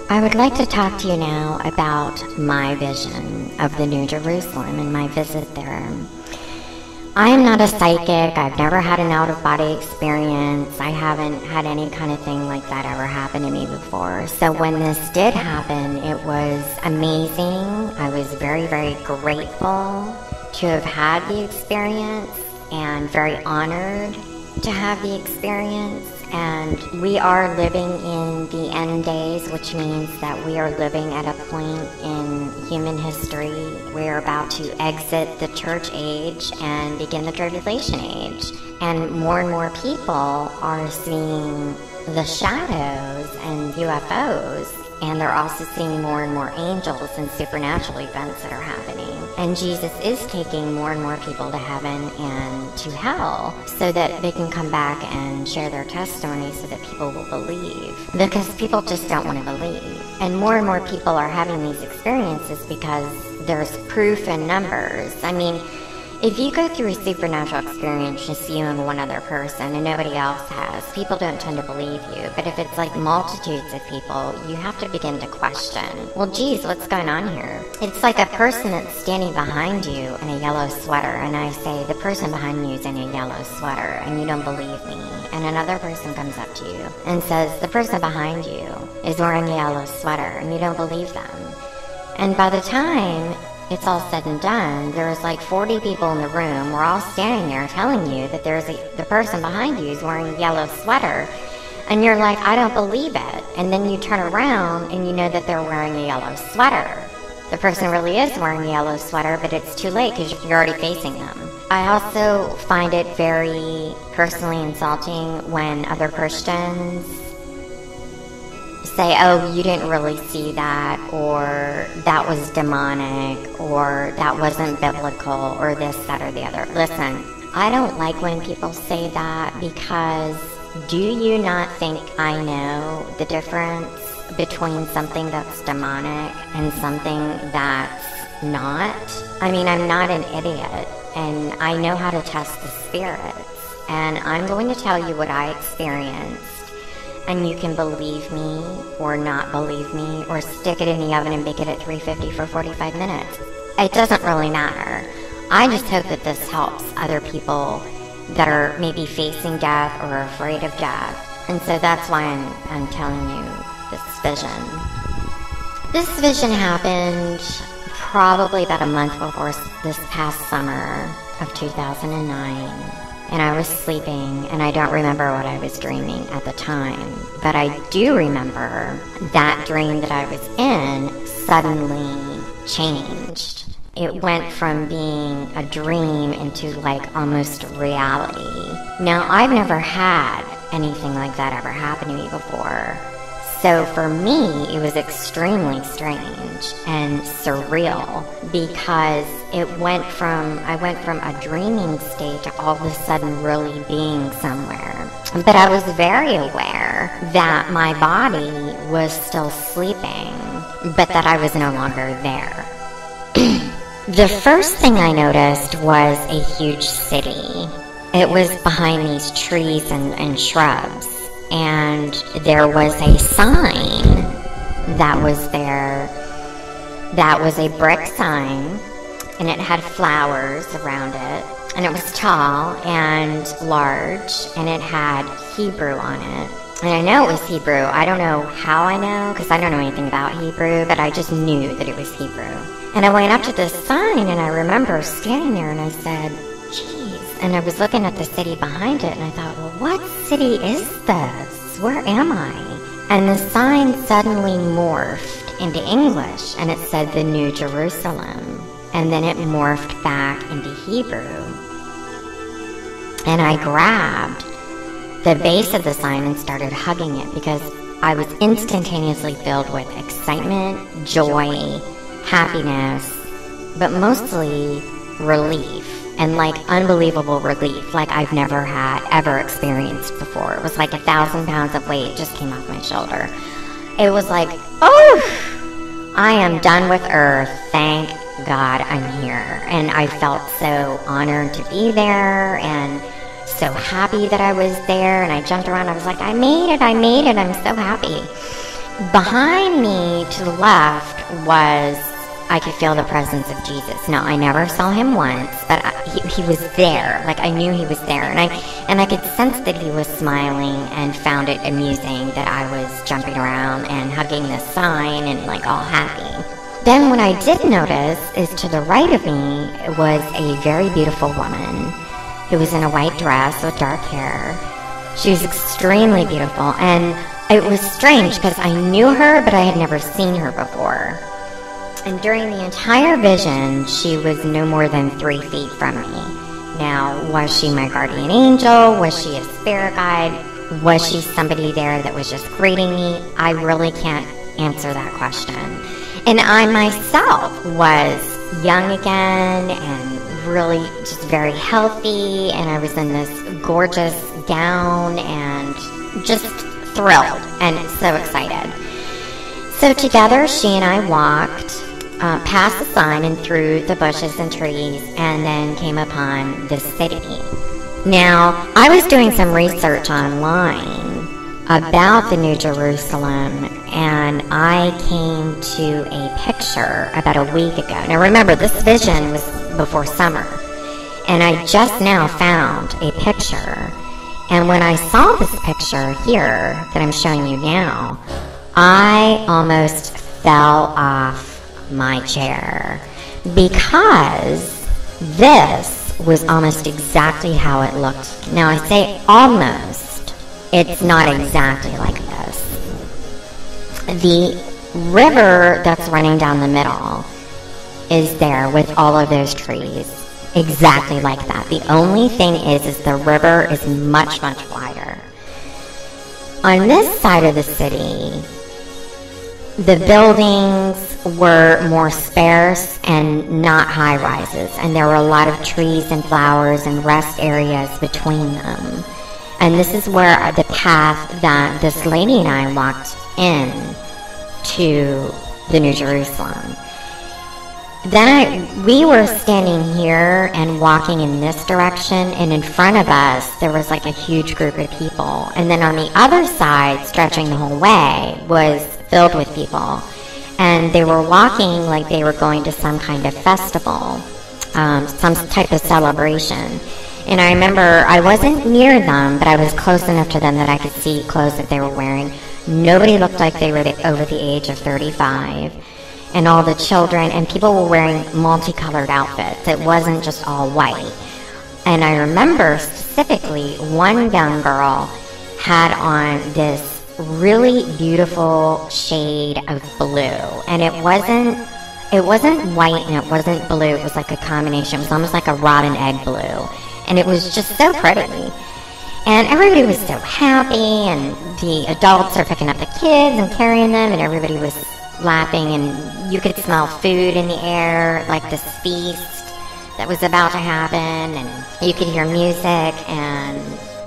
I would like to talk to you now about my vision of the New Jerusalem and my visit there. I am not a psychic. I've never had an out-of-body experience. I haven't had any kind of thing like that ever happen to me before. So when this did happen, it was amazing. I was very, very grateful to have had the experience and very honored to have the experience. And we are living in the end days, which means that we are living at a point in human history. We're about to exit the church age and begin the tribulation age. And more people are seeing the shadows and UFOs. And they're also seeing more and more angels and supernatural events that are happening. And Jesus is taking more and more people to heaven and to hell so that they can come back and share their testimony so that people will believe. Because people just don't want to believe. And more people are having these experiences because there's proof in numbers. I mean, if you go through a supernatural experience, just you and one other person, and nobody else has, people don't tend to believe you. But if it's like multitudes of people, you have to begin to question, well, geez, what's going on here? It's like a person that's standing behind you in a yellow sweater, and I say, the person behind you is in a yellow sweater, and you don't believe me. And another person comes up to you and says, the person behind you is wearing a yellow sweater, and you don't believe them. And by the time it's all said and done, there's like 40 people in the room. We're all standing there telling you that the person behind you is wearing a yellow sweater. And you're like, I don't believe it. And then you turn around and you know that they're wearing a yellow sweater. The person really is wearing a yellow sweater, but it's too late because you're already facing them. I also find it very personally insulting when other Christians say, oh, you didn't really see that, or that was demonic, or that wasn't biblical, or this, that, or the other. Listen, I don't like when people say that, because do you not think I know the difference between something that's demonic and something that's not? I mean, I'm not an idiot, and I know how to test the spirits, and I'm going to tell you what I experienced. And you can believe me or not believe me or stick it in the oven and bake it at 350 for 45 minutes. It doesn't really matter. I just hope that this helps other people that are maybe facing death or afraid of death. And so that's why I'm telling you this vision. This vision happened probably about a month before this past summer of 2009. And I was sleeping, and I don't remember what I was dreaming at the time. But I do remember that dream that I was in suddenly changed. It went from being a dream into like almost reality. Now, I've never had anything like that ever happen to me before. So for me, it was extremely strange and surreal because I went from a dreaming state to all of a sudden really being somewhere. But I was very aware that my body was still sleeping, but that I was no longer there. The first thing I noticed was a huge city. It was behind these trees and shrubs. And there was a sign that was there that was a brick sign, and it had flowers around it, and it was tall and large, and it had Hebrew on it. And I know it was Hebrew. I don't know how I know, because I don't know anything about Hebrew, but I just knew that it was Hebrew. And I went up to this sign, and I remember standing there, and I said, and I was looking at the city behind it, and I thought, well, what city is this? Where am I? And the sign suddenly morphed into English, and it said the New Jerusalem. And then it morphed back into Hebrew. And I grabbed the base of the sign and started hugging it because I was instantaneously filled with excitement, joy, happiness, but mostly relief. And like unbelievable relief, like I've never had ever experienced before. It was like 1,000 pounds of weight just came off my shoulder. It was like, oh, I am done with Earth. Thank God I'm here. And I felt so honored to be there and so happy that I was there. And I jumped around. I was like, I made it. I'm so happy. Behind me to the left was, I could feel the presence of Jesus. Now, I never saw him once, but he was there. Like, I knew he was there. And I could sense that he was smiling and found it amusing that I was jumping around and hugging this sign and, like, all happy. Then what I did notice is to the right of me was a very beautiful woman who was in a white dress with dark hair. She was extremely beautiful, and it was strange because I knew her, but I had never seen her before. And during the entire vision, she was no more than 3 feet from me. Now, was she my guardian angel? Was she a spirit guide? Was she somebody there that was just greeting me? I really can't answer that question. And I myself was young again and really just very healthy, and I was in this gorgeous gown and just thrilled and so excited. So together she and I walked past the sign and through the bushes and trees, and then came upon the city. Now, I was doing some research online about the New Jerusalem, and I came to a picture about a week ago. Now remember, this vision was before summer, and I just now found a picture. And when I saw this picture here that I'm showing you now, I almost fell off my chair, because this was almost exactly how it looked. Now I say almost, it's not exactly like this. The river that's running down the middle is there with all of those trees, exactly like that. The only thing is the river is much, much wider. On this side of the city, the buildings were more sparse and not high rises, and there were a lot of trees and flowers and rest areas between them. And this is where the path that this lady and I walked in to the New Jerusalem. Then we were standing here and walking in this direction, and in front of us there was like a huge group of people, and then on the other side, stretching the whole way, was filled with people, and they were walking like they were going to some kind of festival, some type of celebration. And I remember I wasn't near them, but I was close enough to them that I could see clothes that they were wearing. Nobody looked like they were over the age of 35. And all the children and people were wearing multicolored outfits. It wasn't just all white. And I remember specifically one young girl had on this really beautiful shade of blue. And it wasn't white and it wasn't blue. It was like a combination. It was almost like a rotten egg blue. And it was just so pretty. And everybody was so happy, and the adults are picking up the kids and carrying them, and everybody was laughing, and you could smell food in the air, like this feast that was about to happen, and you could hear music, and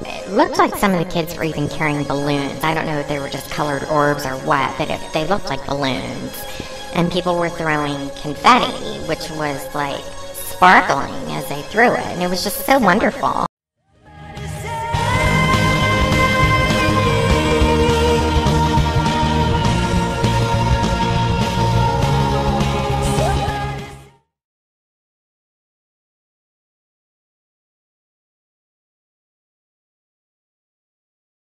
it looked like some of the kids were even carrying balloons. I don't know if they were just colored orbs or what, but they looked like balloons. And people were throwing confetti, which was like sparkling as they threw it, and it was just so wonderful.